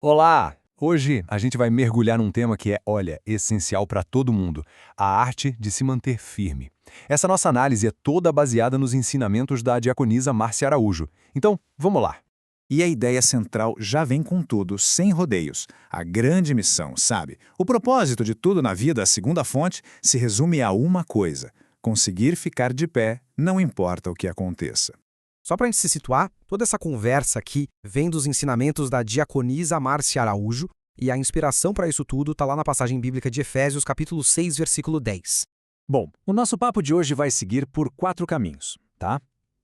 Olá! Hoje a gente vai mergulhar num tema que é, olha, essencial para todo mundo: a arte de se manter firme. Essa nossa análise é toda baseada nos ensinamentos da diaconisa Márcia Araújo. Então, vamos lá. E a ideia central já vem com tudo, sem rodeios. A grande missão, sabe? O propósito de tudo na vida, a segunda fonte, se resume a uma coisa: conseguir ficar de pé, não importa o que aconteça. Só para a gente se situar, toda essa conversa aqui vem dos ensinamentos da diaconisa Márcia Araújo, e a inspiração para isso tudo está lá na passagem bíblica de Efésios, capítulo 6, versículo 10. Bom, o nosso papo de hoje vai seguir por 4 caminhos, tá?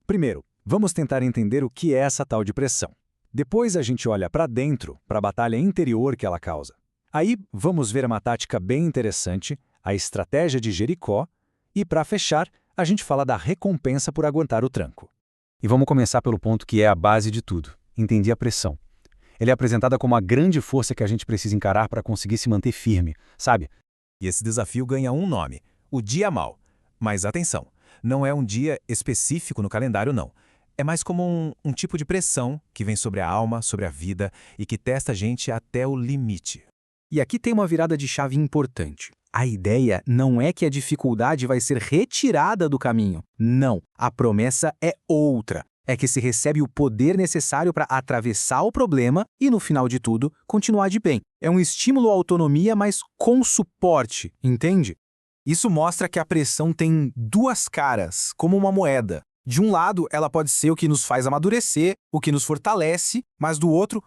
Primeiro, vamos tentar entender o que é essa tal de pressão. Depois a gente olha para dentro, para a batalha interior que ela causa. Aí vamos ver uma tática bem interessante, a estratégia de Jericó, e para fechar, a gente fala da recompensa por aguentar o tranco. E vamos começar pelo ponto que é a base de tudo: entender a pressão. Ela é apresentada como a grande força que a gente precisa encarar para conseguir se manter firme, sabe? E esse desafio ganha um nome: o dia mau. Mas atenção, não é um dia específico no calendário, não. É mais como um tipo de pressão que vem sobre a alma, sobre a vida e que testa a gente até o limite. E aqui tem uma virada de chave importante. A ideia não é que a dificuldade vai ser retirada do caminho. Não, a promessa é outra. É que se recebe o poder necessário para atravessar o problema e, no final de tudo, continuar de bem. É um estímulo à autonomia, mas com suporte, entende? Isso mostra que a pressão tem duas caras, como uma moeda. De um lado, ela pode ser o que nos faz amadurecer, o que nos fortalece, mas do outro,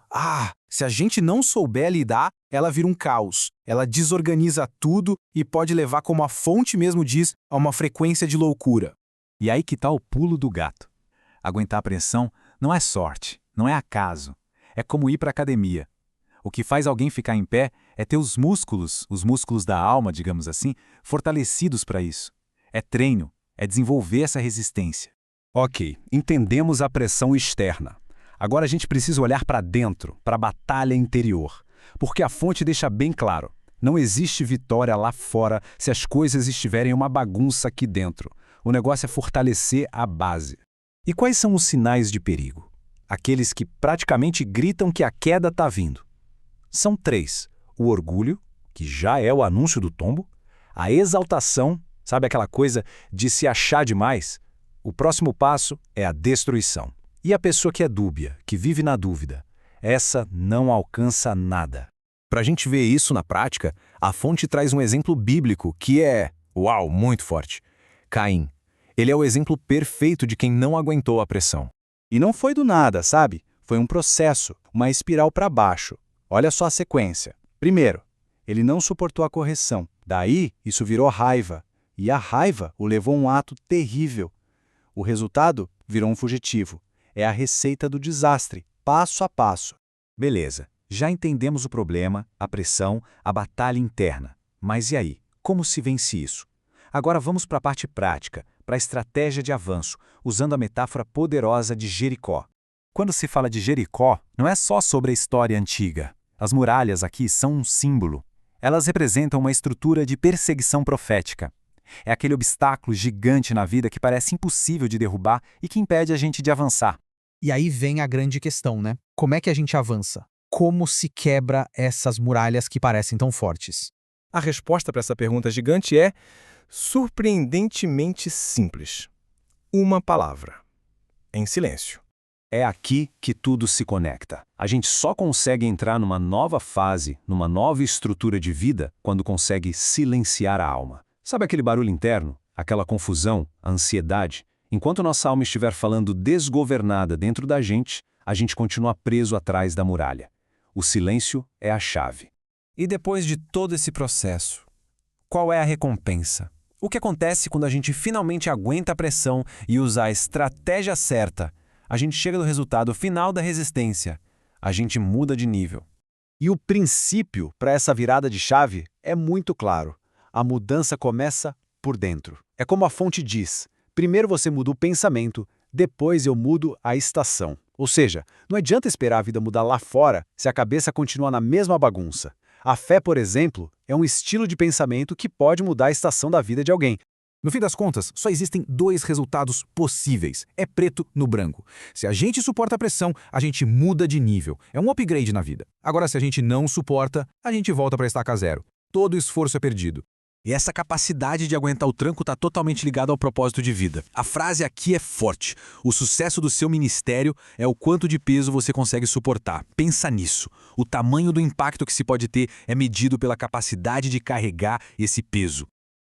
se a gente não souber lidar, ela vira um caos. Ela desorganiza tudo e pode levar, como a fonte mesmo diz, a uma frequência de loucura. E aí que tá o pulo do gato. Aguentar a pressão não é sorte, não é acaso. É como ir para a academia. O que faz alguém ficar em pé é ter os músculos da alma, digamos assim, fortalecidos para isso. É treino, é desenvolver essa resistência. Ok, entendemos a pressão externa. Agora a gente precisa olhar para dentro, para a batalha interior. Porque a fonte deixa bem claro: não existe vitória lá fora se as coisas estiverem uma bagunça aqui dentro. O negócio é fortalecer a base. E quais são os sinais de perigo? Aqueles que praticamente gritam que a queda está vindo. São 3. O orgulho, que já é o anúncio do tombo. A exaltação, sabe aquela coisa de se achar demais? O próximo passo é a destruição. E a pessoa que é dúbia, que vive na dúvida, essa não alcança nada. Para a gente ver isso na prática, a fonte traz um exemplo bíblico que é, muito forte. Caim. Ele é o exemplo perfeito de quem não aguentou a pressão. E não foi do nada, sabe? Foi um processo, uma espiral para baixo. Olha só a sequência. Primeiro, ele não suportou a correção. Daí, isso virou raiva. E a raiva o levou a um ato terrível. O resultado virou um fugitivo. É a receita do desastre, passo a passo. Beleza, já entendemos o problema, a pressão, a batalha interna. Mas e aí? Como se vence isso? Agora vamos para a parte prática, para a estratégia de avanço, usando a metáfora poderosa de Jericó. Quando se fala de Jericó, não é só sobre a história antiga. As muralhas aqui são um símbolo. Elas representam uma estrutura de perseguição profética. É aquele obstáculo gigante na vida que parece impossível de derrubar e que impede a gente de avançar. E aí vem a grande questão, né? Como é que a gente avança? Como se quebra essas muralhas que parecem tão fortes? A resposta para essa pergunta gigante é surpreendentemente simples. Uma palavra: em silêncio. É aqui que tudo se conecta. A gente só consegue entrar numa nova fase, numa nova estrutura de vida, quando consegue silenciar a alma. Sabe aquele barulho interno? Aquela confusão, a ansiedade? Enquanto nossa alma estiver falando desgovernada dentro da gente, a gente continua preso atrás da muralha. O silêncio é a chave. E depois de todo esse processo, qual é a recompensa? O que acontece quando a gente finalmente aguenta a pressão e usa a estratégia certa? A gente chega no resultado final da resistência. A gente muda de nível. E o princípio para essa virada de chave é muito claro. A mudança começa por dentro. É como a fonte diz: primeiro você muda o pensamento, depois eu mudo a estação. Ou seja, não adianta esperar a vida mudar lá fora se a cabeça continua na mesma bagunça. A fé, por exemplo, é um estilo de pensamento que pode mudar a estação da vida de alguém. No fim das contas, só existem 2 resultados possíveis. É preto no branco. Se a gente suporta a pressão, a gente muda de nível. É um upgrade na vida. Agora, se a gente não suporta, a gente volta para estaca zero. Todo esforço é perdido. E essa capacidade de aguentar o tranco está totalmente ligada ao propósito de vida. A frase aqui é forte. O sucesso do seu ministério é o quanto de peso você consegue suportar. Pensa nisso. O tamanho do impacto que se pode ter é medido pela capacidade de carregar esse peso.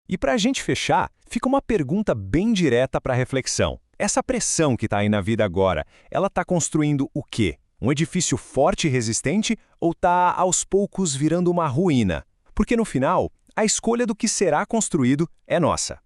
E para a gente fechar, fica uma pergunta bem direta para reflexão. Essa pressão que está aí na vida agora, ela está construindo o quê? Um edifício forte e resistente ou está aos poucos virando uma ruína? Porque no final, a escolha do que será construído é nossa.